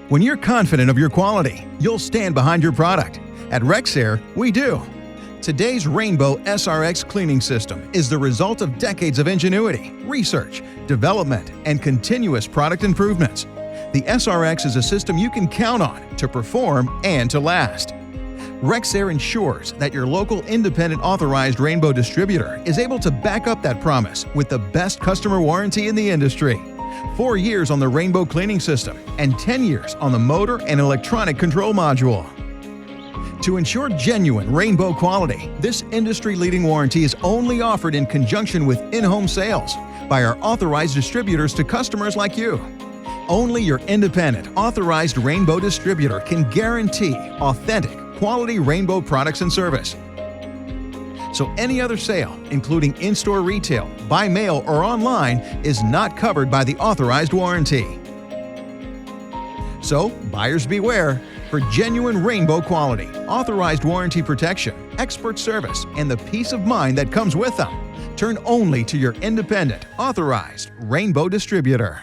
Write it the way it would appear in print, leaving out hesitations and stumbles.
When you're confident of your quality, you'll stand behind your product. At Rexair, we do. Today's Rainbow SRX cleaning system is the result of decades of ingenuity, research, development, and continuous product improvements. The SRX is a system you can count on to perform and to last. Rexair ensures that your local independent authorized Rainbow distributor is able to back up that promise with the best customer warranty in the industry. 4 years on the Rainbow cleaning system and 10 years on the motor and electronic control module. To ensure genuine Rainbow quality, this industry-leading warranty is only offered in conjunction with in-home sales by our authorized distributors to customers like you. Only your independent, authorized Rainbow distributor can guarantee authentic, quality Rainbow products and service. So any other sale, including in-store retail, by mail, or online, is not covered by the authorized warranty. So, buyers beware. For genuine Rainbow quality, authorized warranty protection, expert service, and the peace of mind that comes with them, turn only to your independent, authorized Rainbow distributor.